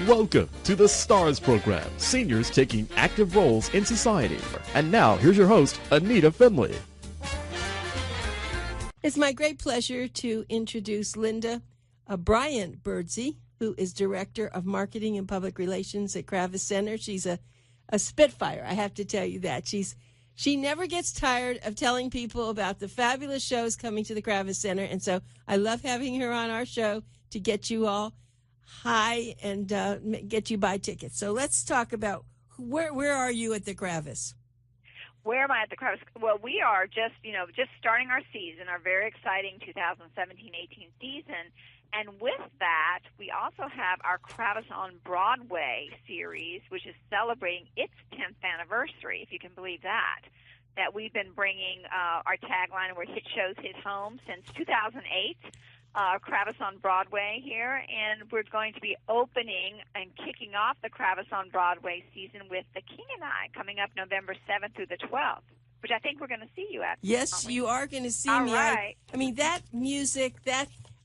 Welcome to the STARS program, seniors taking active roles in society. And now, here's your host, ANITA FINLEY. It's my great pleasure to introduce Linda BRYANT Birdsey, who is Director of Marketing and Public Relations at Kravis Center. She's a spitfire, I have to tell you that. She never gets tired of telling people about the fabulous shows coming to the Kravis Center, and so I love having her on our show to get you all high and get you buy tickets. So let's talk about where are you at the Kravis? Where am I at the Kravis? Well, we are just starting our season, our very exciting 2017-18 season. And with that, we also have our Kravis on Broadway series, which is celebrating its 10th anniversary, if you can believe that we've been bringing our tagline where hit shows hit home since 2008. Kravis on Broadway here, and we're going to be opening and kicking off the Kravis on Broadway season with The King and I coming up November 7th through the 12th, which I think we're going to see you at. Yes, you are going to see All me. Right. I mean, that music,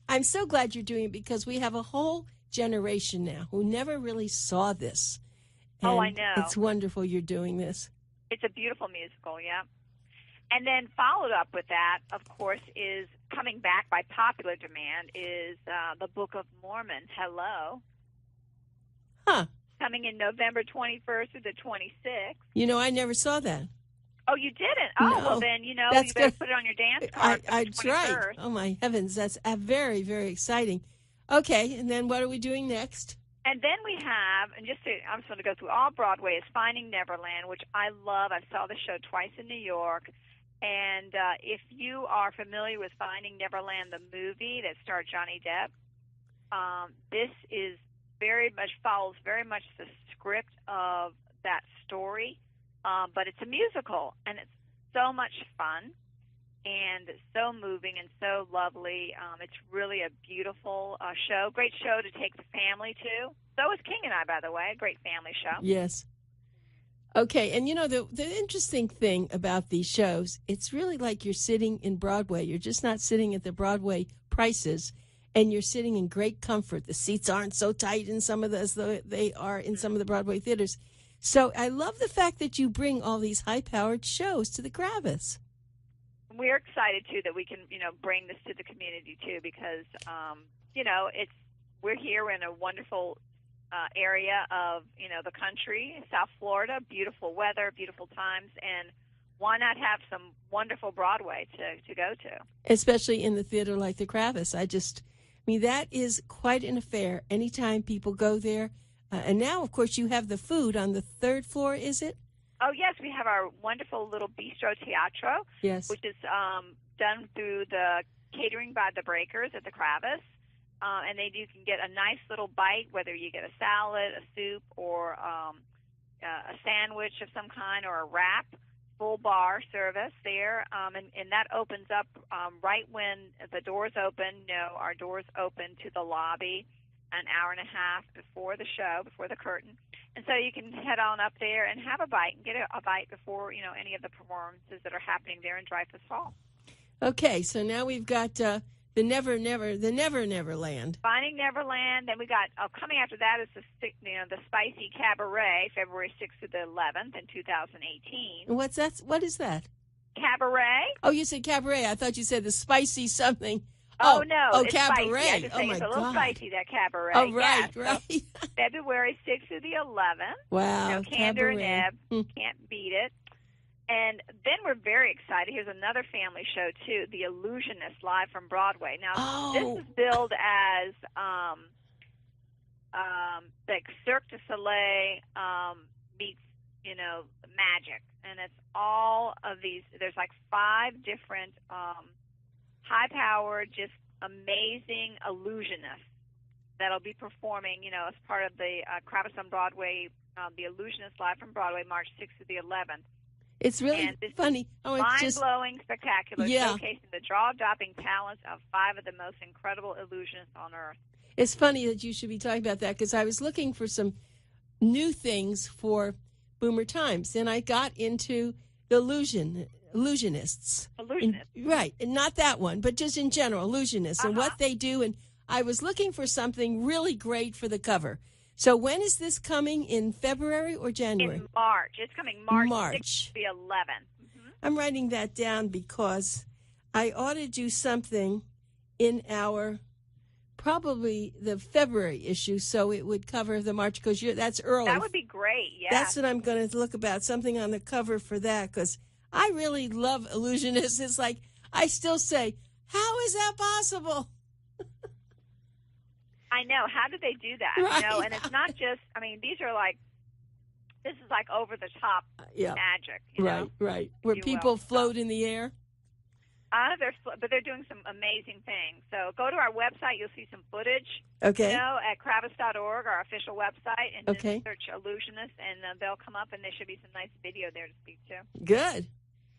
I'm so glad you're doing it because we have a whole generation now who never really saw this. And I know. It's wonderful you're doing this. It's a beautiful musical, yeah. And then followed up with that, of course, is coming back by popular demand is the Book of Mormon, Hello. Huh. Coming in November 21st through the 26th. You know, I never saw that. Oh, you didn't? Oh, No. Well, then, you better put it on your dance card for the 21st. Right. Oh, my heavens. That's very, very exciting. Okay, and then what are we doing next? And then we have, I'm just going to go through all Broadway, is Finding Neverland, which I love. I saw the show twice in New York. And if you are familiar with Finding Neverland, the movie that starred Johnny Depp, this is follows very much the script of that story, but it's a musical, and it's so much fun and so moving and so lovely. It's really a beautiful show, great show to take the family to. So is King and I, by the way, great family show. Yes. Okay, and you know, the interesting thing about these shows, it's really like you're sitting in Broadway. You're just not sitting at the Broadway prices, and you're sitting in great comfort. The seats aren't so tight in some of as though they are in some of the Broadway theaters. So I love the fact that you bring all these high-powered shows to the Kravis. We're excited, too, that we can, bring this to the community, too, because, we're here in a wonderful area of, the country, South Florida, beautiful weather, beautiful times, and why not have some wonderful Broadway to go to? Especially in the theater like the Kravis. That is quite an affair anytime people go there. And now, of course, you have the food on the third floor, is it? Oh, yes, we have our wonderful little Bistro Teatro, yes, which is done through the Catering by the Breakers at the Kravis. And then you can get a nice little bite, whether you get a salad, a soup, or a sandwich of some kind, or a wrap, full bar service there. And that opens up right when the doors open. Our doors open to the lobby an hour and a half before the show, before the curtain. And so you can head on up there and have a bite and get a bite before, any of the performances that are happening there in Dreyfus Hall. Okay, so now we've got the Never Neverland. Finding Neverland. Then we got coming after that is the Spicy Cabaret, February 6th through the 11th in 2018. And what's that? What is that? Cabaret. Oh, you said cabaret. I thought you said the spicy something. Oh no! Oh, it's cabaret. Spicy. I just think my it's a little God. spicy, that cabaret. Oh, right, yeah, right. So February 6th through the 11th. Wow, Candor and cabaret. Ebb, can't beat it. And then we're very excited. Here's another family show, too, The Illusionist, live from Broadway. Now, This is billed as like Cirque du Soleil meets, magic. And it's all of these. There's like 5 different high-powered, just amazing illusionists that'll be performing, as part of the Kravis on Broadway, The Illusionist, live from Broadway, March 6th to the 11th. It's really funny. Mind-blowing, spectacular, showcasing the jaw-dropping talents of 5 of the most incredible illusionists on earth. It's funny that you should be talking about that because I was looking for some new things for Boomer Times, and I got into the illusionists. Right, and not that one, but just in general, illusionists and what they do. And I was looking for something really great for the cover. So when is this coming? In February or January? In March. It's coming March. March. 6th to the 11th. Mm-hmm. I'm writing that down because I ought to do something in our probably the February issue, so it would cover the March, because that's early. That would be great, yeah. That's what I'm going to look about, something on the cover for that, because I really love illusionists. It's like, I still say, how is that possible? I know. How did they do that? Right. You know, and it's not just, I mean, these are like, this is like over-the-top magic. You know, right. Where people float in the air. But they're doing some amazing things. So go to our website. You'll see some footage. Okay. You know, at Kravis.org, our official website, and then search illusionist, and they'll come up, and there should be some nice video there to speak to. Good.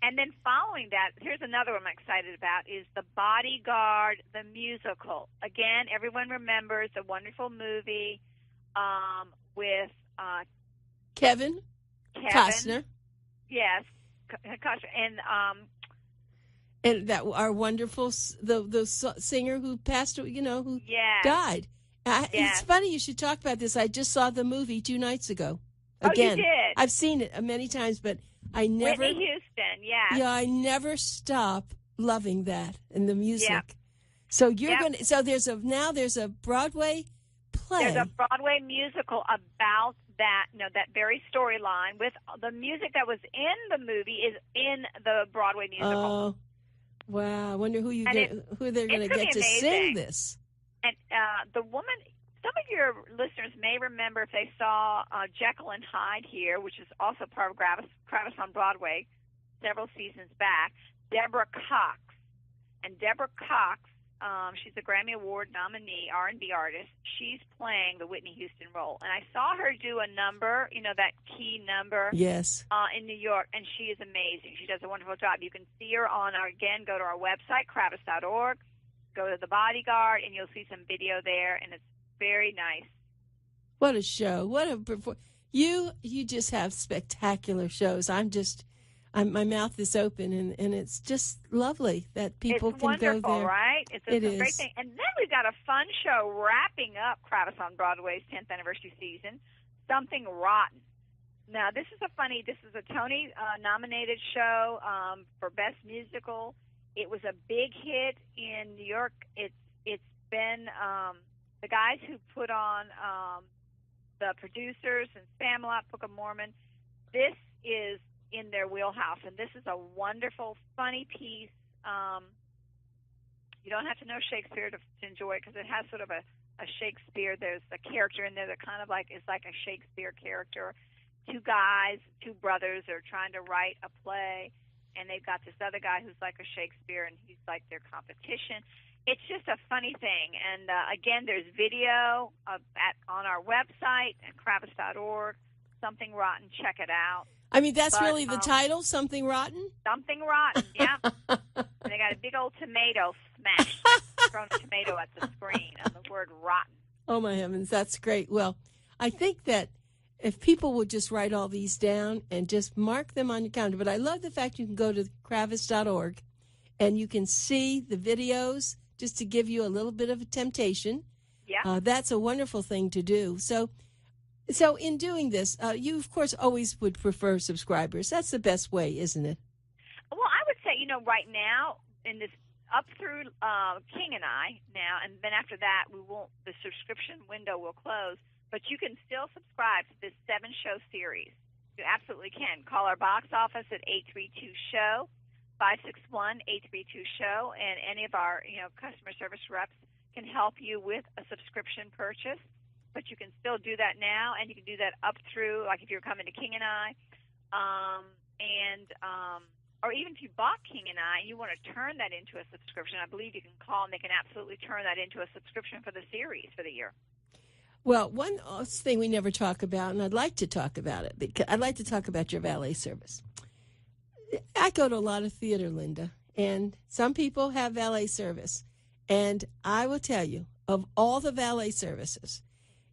And then following that, here's another one I'm excited about, is The Bodyguard, the musical. Again, everyone remembers the wonderful movie with Kevin Costner. Yes, Costner. And that our wonderful the singer who passed, who died. It's funny you should talk about this. I just saw the movie 2 nights ago. Again, oh, you did? I've seen it many times, but I never. Whitney Houston, yeah. Yeah, I never stop loving that and the music. Yep. So you're going to. So there's a Broadway play. There's a Broadway musical about that. That very storyline with the music that was in the movie is in the Broadway musical. Oh. Wow, I wonder who they're going to get to sing this. And the woman, some of your listeners may remember if they saw Jekyll and Hyde here, which is also part of Kravis on Broadway, several seasons back, Deborah Cox. And Deborah Cox, she's a Grammy Award nominee, R&B artist. She's playing the Whitney Houston role. And I saw her do a number, that key number. Yes. In New York, and she is amazing. She does a wonderful job. You can see her go to our website, Kravis.org, go to The Bodyguard, and you'll see some video there, and it's very nice. What a show. What a performance. You just have spectacular shows. My mouth is open, and it's just lovely that people can go there. It's wonderful, right? It's a great thing. And then we've got a fun show wrapping up Kravis on Broadway's 10th anniversary season, Something Rotten. Now, this is a Tony-nominated show for Best Musical. It was a big hit in New York. It's been the guys who put on the producers and Spamalot, Book of Mormon. This is in their wheelhouse, and this is a wonderful, funny piece. You don't have to know Shakespeare to enjoy it, because it has sort of a Shakespeare. There's a character in there that kind of is like a Shakespeare character. 2 brothers are trying to write a play, and they've got this other guy who's like a Shakespeare, and he's like their competition. It's just a funny thing. And again, there's video on our website at Kravis.org. Something Rotten. Check it out. I mean, that's really the title, Something Rotten? Something Rotten, yeah. And they got a big old tomato smashed, thrown a tomato at the screen on the word rotten. Oh, my heavens, that's great. Well, I think that if people would just write all these down and just mark them on your calendar. But I love the fact you can go to Kravis.org and you can see the videos just to give you a little bit of a temptation. Yeah. That's a wonderful thing to do. So in doing this, you, of course, always would prefer subscribers. That's the best way, isn't it? Well, I would say, right now, in this up through King and I now, and then after that, the subscription window will close, but you can still subscribe to this 7-show series. You absolutely can. Call our box office at 832-SHOW, 561-832-SHOW, and any of our customer service reps can help you with a subscription purchase. But you can still do that now, and you can do that up through, like if you're coming to King and I, or even if you bought King and I and you want to turn that into a subscription, I believe you can call and they can absolutely turn that into a subscription for the series for the year. Well, one thing we never talk about, and I'd like to talk about it, because I'd like to talk about your valet service. I go to a lot of theater, Linda, and some people have valet service. And I will tell you, of all the valet services,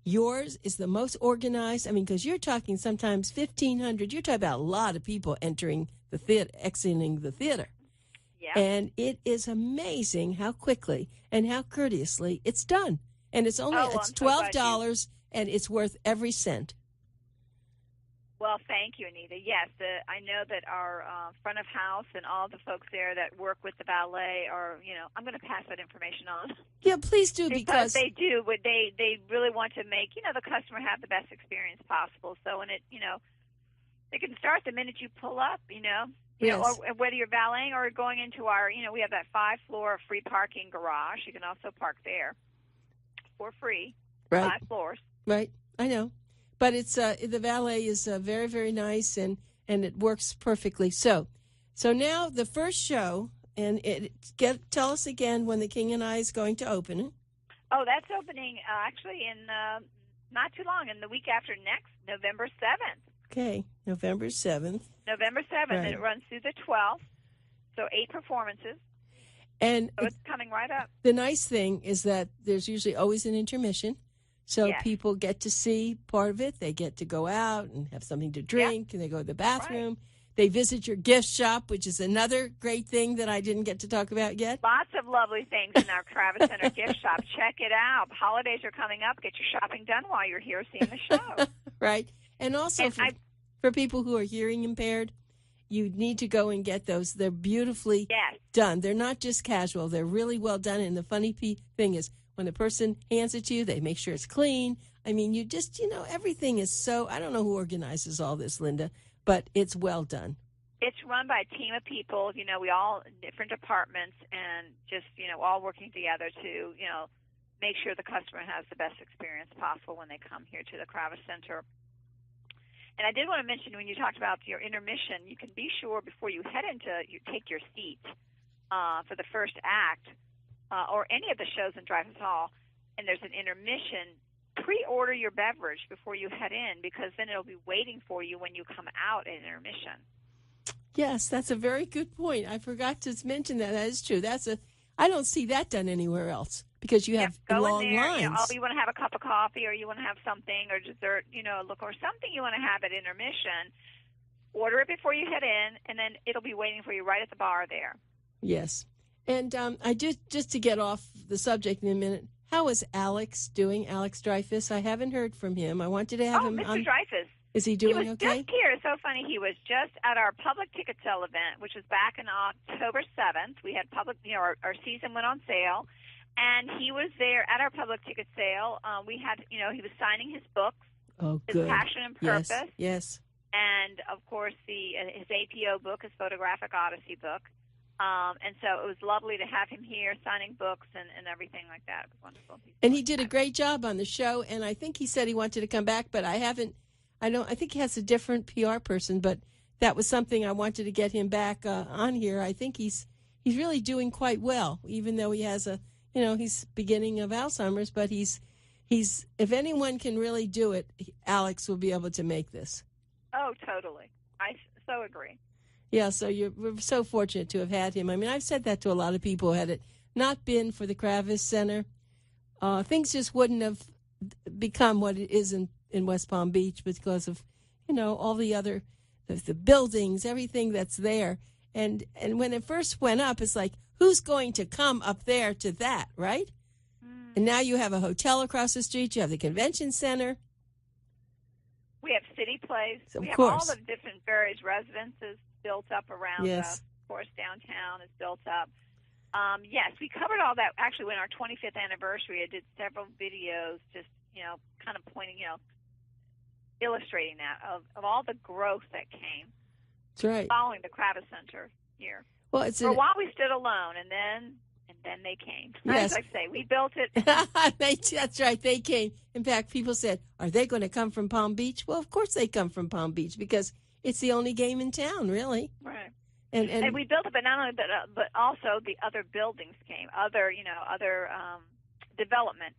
yours is the most organized. I mean, because you're talking sometimes 1,500. You're talking about a lot of people entering the theater, exiting the theater. Yeah. And it is amazing how quickly and how courteously it's done. And it's only it's $12 and it's worth every cent. Well, thank you, Anita. Yes, I know that our front of house and all the folks there that work with the ballet are, I'm going to pass that information on. Yeah, please do, because they do, but they really want to make, the customer have the best experience possible. So when they can start the minute you pull up, Yes. or whether you're valeting or going into our, we have that 5-floor free parking garage. You can also park there for free, right. 5 floors. Right, I know. But it's the valet is very, very nice, and it works perfectly. So now the first show, and tell us again when the King and I is going to open it. Oh, that's opening actually in not too long, in the week after next, November 7th. Okay, November 7th. November 7th, right. And it runs through the 12th, so 8 performances. And so it's coming right up. The nice thing is that there's usually always an intermission. So yes. People get to see part of it. They get to go out and have something to drink, and they go to the bathroom. Right. They visit your gift shop, which is another great thing that I didn't get to talk about yet. Lots of lovely things in our Kravis Center gift shop. Check it out. Holidays are coming up. Get your shopping done while you're here seeing the show. Right. And also for people who are hearing impaired, you need to go and get those. They're beautifully done. They're not just casual. They're really well done. And the funny thing is, when the person hands it to you, they make sure it's clean. I mean, you just, everything is so, I don't know who organizes all this, Linda, but it's well done. It's run by a team of people, we all in different departments, and just, all working together to, make sure the customer has the best experience possible when they come here to the Kravis Center. And I did want to mention, when you talked about your intermission, you can be sure before you you take your seat for the first act, or any of the shows in Dreyfus Hall, and there's an intermission, pre-order your beverage before you head in, because then it'll be waiting for you when you come out at intermission. Yes, that's a very good point. I forgot to mention that. That is true. I don't see that done anywhere else, because you have long in there, lines. You want to have a cup of coffee, or you want to have something, or dessert, or something you want to have at intermission. Order it before you head in, and then it'll be waiting for you right at the bar there. Yes. And I just to get off the subject in a minute, how is Alex doing, Alex Dreyfus? I haven't heard from him. I wanted to have him Mr. on. Dreyfus. Is he doing okay? He was just here. It's so funny. He was just at our public ticket sale event, which was back in October 7th. We had public, our season went on sale, and he was there at our public ticket sale. We had, he was signing his books, His Passion and Purpose. Yes. And, of course, his APO book, his Photographic Odyssey book. And so it was lovely to have him here signing books and everything like that. It was wonderful. And he did a great job on the show, and I think he said he wanted to come back, but I think he has a different PR person, but that was something I wanted to get him back on here. I think he's really doing quite well, even though he has he's beginning of Alzheimer's, but he's if anyone can really do it, Alex will be able to make this. Oh, totally. I so agree. Yeah, so we're so fortunate to have had him. I mean, I've said that to a lot of people. Had it not been for the Kravis Center, things just wouldn't have become what it is in West Palm Beach, because of, all the other, the buildings, everything that's there. And when it first went up, it's like, who's going to come up there to that, right? Mm. And now you have a hotel across the street. You have the convention center. We have City Place. Of we have course. all the different various residences built up around yes. Of course, downtown is built up. Yes, we covered all that. Actually, when our 25th anniversary, I did several videos just, kind of pointing, illustrating that of all the growth that came. That's right. Following the Kravis Center here. Well, it's for a while we stood alone, and then they came. Yes. As I say, we built it. That's right. They came. In fact, people said, "Are they going to come from Palm Beach?" Well, of course they come from Palm Beach, because it's the only game in town, really. Right. And we built it, but not only but also the other buildings came, other development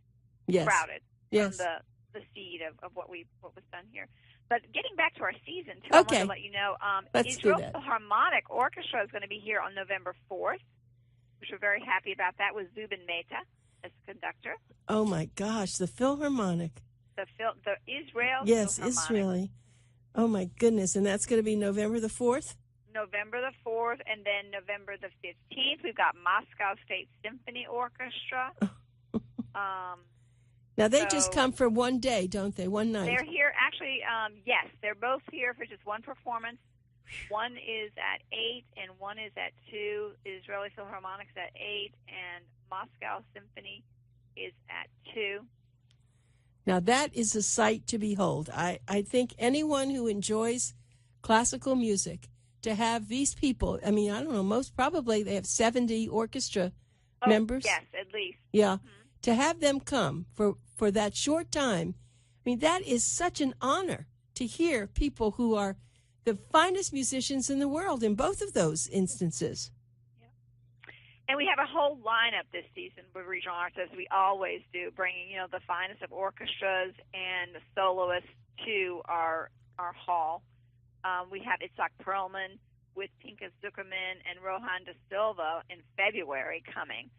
yes. sprouted yes. from the seed of what was done here. But getting back to our season, too, okay. I want to let you know, Israel do that. Philharmonic Orchestra is going to be here on November 4th, which we're very happy about. That was Zubin Mehta as conductor. Oh my gosh, the Philharmonic. The Israel. Yes, Philharmonic. Israeli. Oh my goodness, and that's going to be November the 4th. November the 4th, and then November the 15th, we've got Moscow State Symphony Orchestra. Now, they just come for one day, don't they? One night. They're here, actually, yes. They're both here for just one performance. One is at 8, and one is at 2. Israeli Philharmonic's at 8, and Moscow Symphony is at 2. Now, that is a sight to behold. I think anyone who enjoys classical music, to have these people, I mean, I don't know, most probably they have 70 orchestra members. Yes, at least. Yeah. Mm-hmm. To have them come for that short time, I mean, that is such an honor to hear people who are the finest musicians in the world in both of those instances. Yeah. And we have a whole lineup this season with Regional Arts, as we always do, bringing, the finest of orchestras and the soloists to our hall. We have Itzhak Perlman with Pinchas Zuckerman and Rohan da Silva in February coming.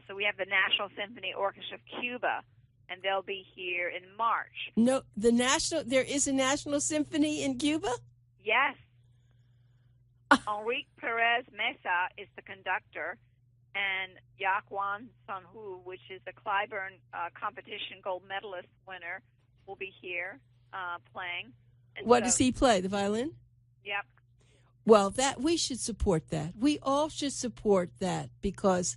So we have the National Symphony Orchestra of Cuba, and they'll be here in March. No, there is a National Symphony in Cuba? Yes. Enrique Perez Mesa is the conductor, and Yaquan Sanhu, which is the Clyburn competition gold medalist winner, will be here playing. And what does he play, the violin? Yep. Well, we should support that. We all should support that, because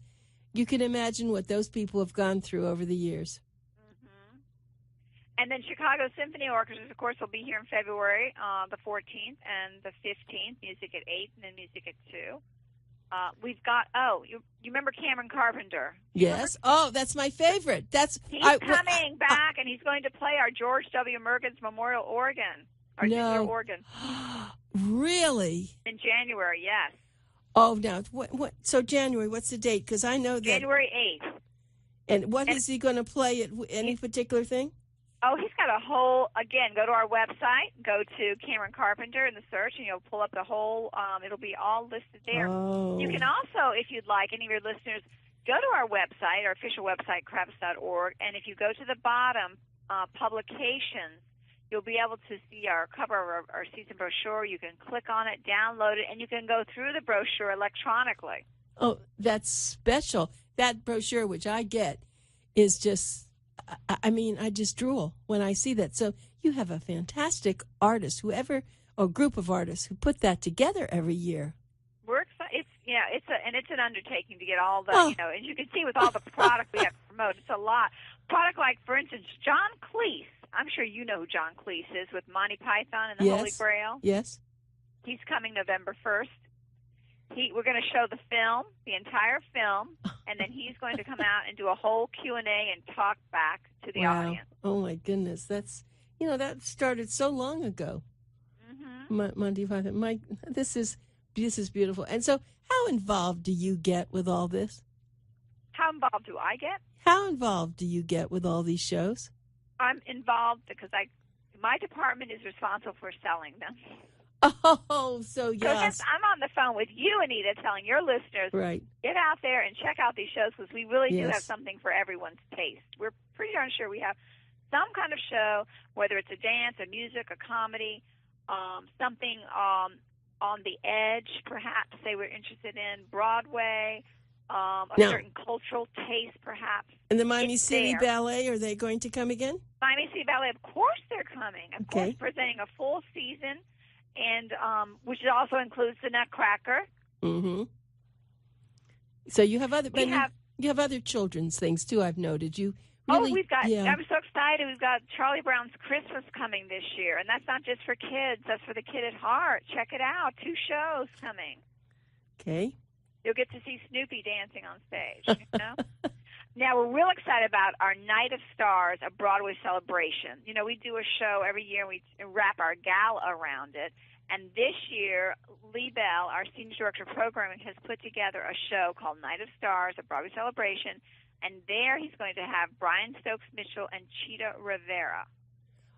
you can imagine what those people have gone through over the years. Mm-hmm. And then Chicago Symphony Orchestras, of course, will be here in February, the 14th and the 15th, music at 8 and then music at 2. We've got, you remember Cameron Carpenter? Yes. Oh, that's my favorite. He's coming back, and he's going to play our George W. Mergens Memorial Organ, our junior organ. Really? In January, yes. Oh, now, what? So January, what's the date? Because I know that. January 8th. And is he going to play at any particular thing? Oh, he's got a whole, again, go to our website, go to Cameron Carpenter in the search, and you'll pull up the whole, it'll be all listed there. Oh. You can also, if you'd like, any of your listeners, go to our website, our official website, kravis.org, and if you go to the bottom, publications, you'll be able to see our cover of our season brochure. You can click on it, download it, and you can go through the brochure electronically. Oh, that's special. That brochure, which I get, is just, I just drool when I see that. So you have a fantastic artist, or group of artists who put that together every year. We're excited. It's an undertaking to get all the, as you can see with all the product we have to promote, it's a lot. Product like, for instance, John Cleese. I'm sure you know who John Cleese is with Monty Python and the Holy Grail. Yes. He's coming November 1st. We're going to show the film, the entire film, and then he's going to come out and do a whole Q&A and talk back to the audience. Oh, my goodness. That's, that started so long ago. Mm-hmm. Monty Python. This is beautiful. And so how involved do you get with all this? How involved do I get? How involved do you get with all these shows? I'm involved because my department is responsible for selling them. Oh, so yes. So I'm on the phone with you, Anita, telling your listeners, right, get out there and check out these shows, because we really do have something for everyone's taste. We're pretty darn sure we have some kind of show, whether it's a dance, a music, a comedy, something on the edge, perhaps they were interested in, Broadway, certain cultural taste, perhaps. And the Miami City Ballet, are they going to come again? Miami City Ballet, of course they're coming. Of course, presenting a full season, and which also includes the Nutcracker. Mm-hmm. So you have other children's things too. I've noted you. Really, we've got. Yeah. I'm so excited. We've got Charlie Brown's Christmas coming this year, and that's not just for kids. That's for the kid at heart. Check it out. 2 shows coming. Okay. You'll get to see Snoopy dancing on stage. Now, we're real excited about our Night of Stars, a Broadway celebration. We do a show every year, and we wrap our gala around it. And this year, Lee Bell, our Senior Director of Programming, has put together a show called Night of Stars, a Broadway celebration. And there he's going to have Brian Stokes Mitchell and Cheetah Rivera.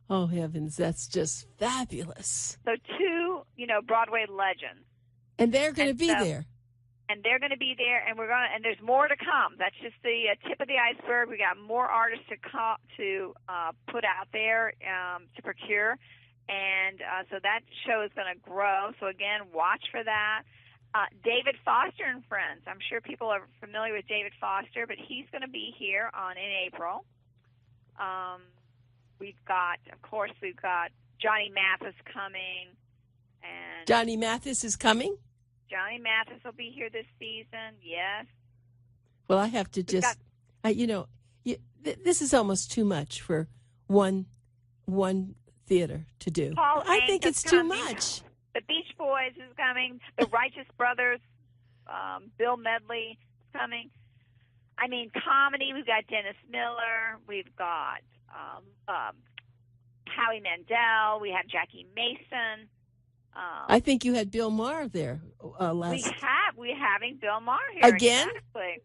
Oh, heavens, that's just fabulous. So 2, Broadway legends. And they're going to be there. And they're going to be there, and and there's more to come. That's just the tip of the iceberg. We got more artists to put out there to procure, and so that show is going to grow. So again, watch for that. David Foster and Friends. I'm sure people are familiar with David Foster, but he's going to be here in April. We've got Johnny Mathis coming. And Johnny Mathis is coming? Johnny Mathis will be here this season, yes. Well, I have to just, this is almost too much for one theater to do. I think it's too much. The Beach Boys is coming. The Righteous Brothers, Bill Medley is coming. I mean, comedy, we've got Dennis Miller. We've got Howie Mandel. We have Jackie Mason. I think you had Bill Maher there last. We're having Bill Maher here again. Exactly.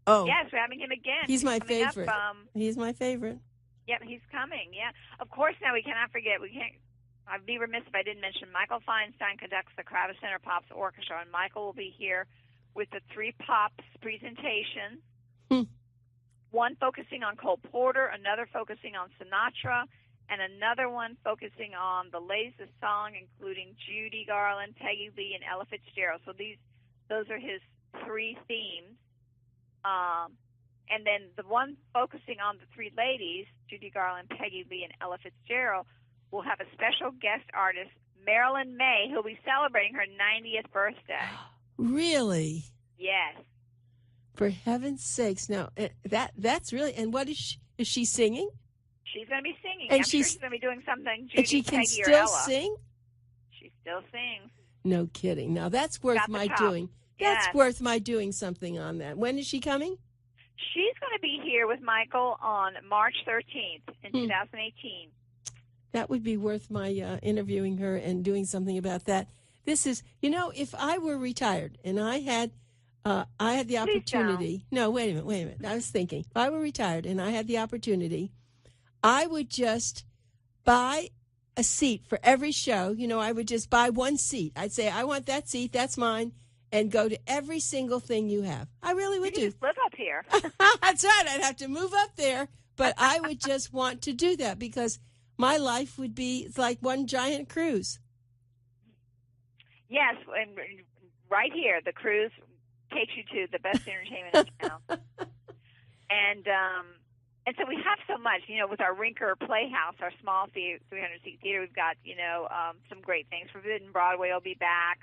Oh, yes, we're having him again. He's my favorite. He's my favorite. Yep, he's coming. Yeah, of course. Now we cannot forget. I'd be remiss if I didn't mention Michael Feinstein conducts the Kravis Center Pops Orchestra, and Michael will be here with the 3 Pops presentation. One focusing on Cole Porter, another focusing on Sinatra, and another one focusing on the ladies of song, including Judy Garland, Peggy Lee, and Ella Fitzgerald. So those are his 3 themes. And then the one focusing on the 3 ladies, Judy Garland, Peggy Lee, and Ella Fitzgerald, will have a special guest artist, Marilyn May, who'll be celebrating her 90th birthday. Really? Yes. For heaven's sakes! Now that's really. And what is she singing? She's going to be singing. And I'm sure she's going to be doing something. Judy, and she can Peggy, still or Ella. sing. She still sings. No kidding. Now that's worth my doing. Yes. That's worth my doing something on that. When is she coming? She's going to be here with Michael on March 13th in 2018. That would be worth my interviewing her and doing something about that. This is, if I were retired and I had the opportunity. No, wait a minute. I was thinking, if I were retired and I had the opportunity, I would just buy a seat for every show. I would just buy one seat. I'd say, I want that seat. That's mine. And go to every single thing you have. I really would do. You just live up here. That's right. I'd have to move up there. But I would just want to do that because my life would be like one giant cruise. Yes. And right here, the cruise takes you to the best entertainment in town. And so we have so much, with our Rinker Playhouse, our small 300-seat theater, we've got, some great things. Forbidden Broadway will be back.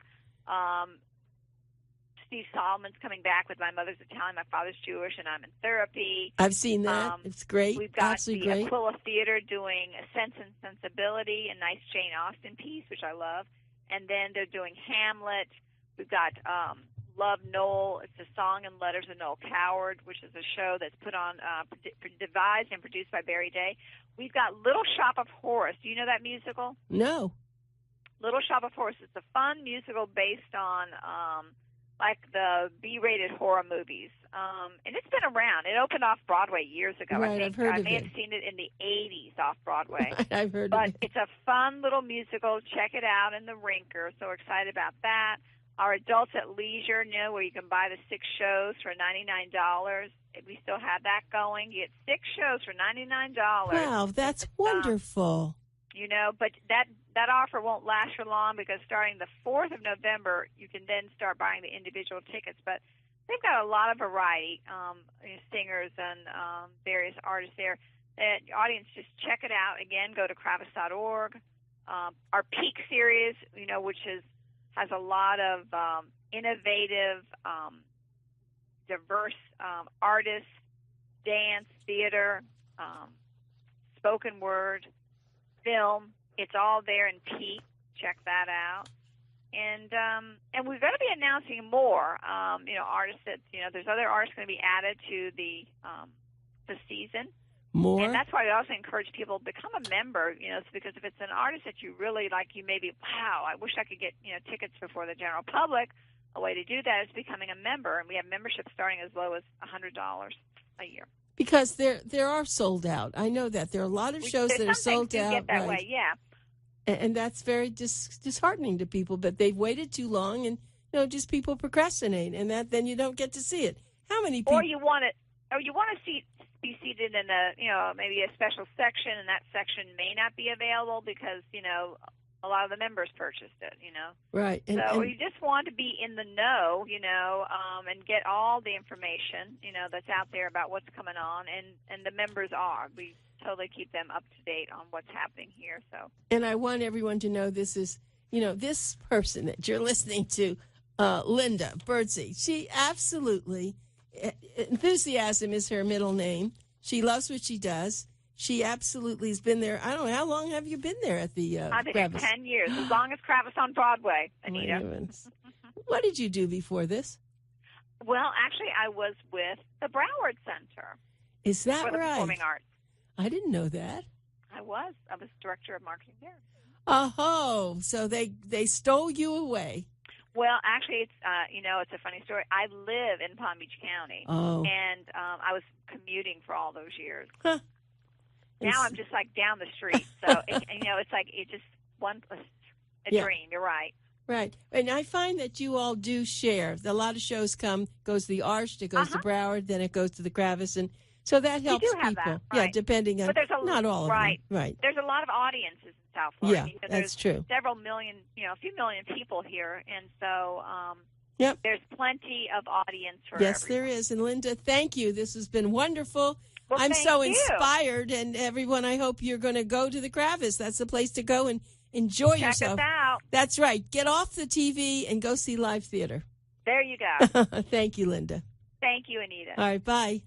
Steve Solomon's coming back with My Mother's Italian, My Father's Jewish, and I'm in Therapy. I've seen that. It's great. We've got absolutely the great. Aquila Theater doing Sense and Sensibility, a nice Jane Austen piece, which I love. And then they're doing Hamlet. We've got Love Noel. It's a Song and Letters of Noel Coward, which is a show that's put on, devised and produced by Barry Day. We've got Little Shop of Horrors. Do you know that musical? No. Little Shop of Horrors. It's a fun musical based on like the B-rated horror movies. And it's been around. It opened off Broadway years ago. Right, I've heard of it. I may have seen it in the 80s off Broadway. I've heard of it. But it's a fun little musical. Check it out in the Rinker. So excited about that. Our Adults at Leisure, where you can buy the 6 shows for $99. We still have that going. You get 6 shows for $99. Wow, that's wonderful. But that offer won't last for long because starting the 4th of November, you can then start buying the individual tickets. But they've got a lot of variety, singers and various artists there. The audience, just check it out. Again, go to kravis.org. Our Peak series, which has a lot of innovative, diverse artists, dance, theater, spoken word, film. It's all there in Peak. Check that out. And we're going to be announcing more, artists that, there's other artists going to be added to the season. More? And that's why we also encourage people to become a member, because if it's an artist that you really like, you may be, wow, I wish I could get, tickets before the general public. A way to do that is becoming a member, and we have memberships starting as low as $100 a year. Because there are sold out. I know that. There are a lot of shows that are sold out. Get that right. way, yeah. And that's very disheartening to people, but they've waited too long, and, just people procrastinate, and then you don't get to see it. How many people? Or you want to be seated in maybe a special section, and that section may not be available because, a lot of the members purchased it, Right. So you just want to be in the know, and get all the information, that's out there about what's coming on, and the members are. We totally keep them up to date on what's happening here. So. And I want everyone to know this is, this person that you're listening to, Linda Birdsey. She absolutely, enthusiasm is her middle name. She loves what she does. She absolutely has been there. I don't know, how long have you been there at the I've been here 10 years, as long as Kravis on Broadway, Anita. What did you do before this? Well, actually, I was with the Broward Center. Is that for the right? Performing Arts. I didn't know that. I was director of marketing there. Oh, so they stole you away. Well, actually, it's it's a funny story. I live in Palm Beach County, and I was commuting for all those years. Huh. Now I'm just like down the street, so it's like it just dream. You're right. Right, and I find that you all do share. A lot of shows goes to the Arch, it goes to Broward, then it goes to the Kravis, and so that helps we do have people. That, right. Yeah, depending on not all of them. Right. There's a lot of audiences in South Florida. Yeah, that's true. Several million, a few million people here, and so yep. There's plenty of audience for Yes, everyone. there is. And Linda, thank you. This has been wonderful. Well, I'm so you. inspired, and everyone, I hope you're going to go to the Kravis. That's the place to go and enjoy yourself. Check us out. That's right. Get off the TV and go see live theater. There you go. Thank you, Linda. Thank you, Anita. All right, bye.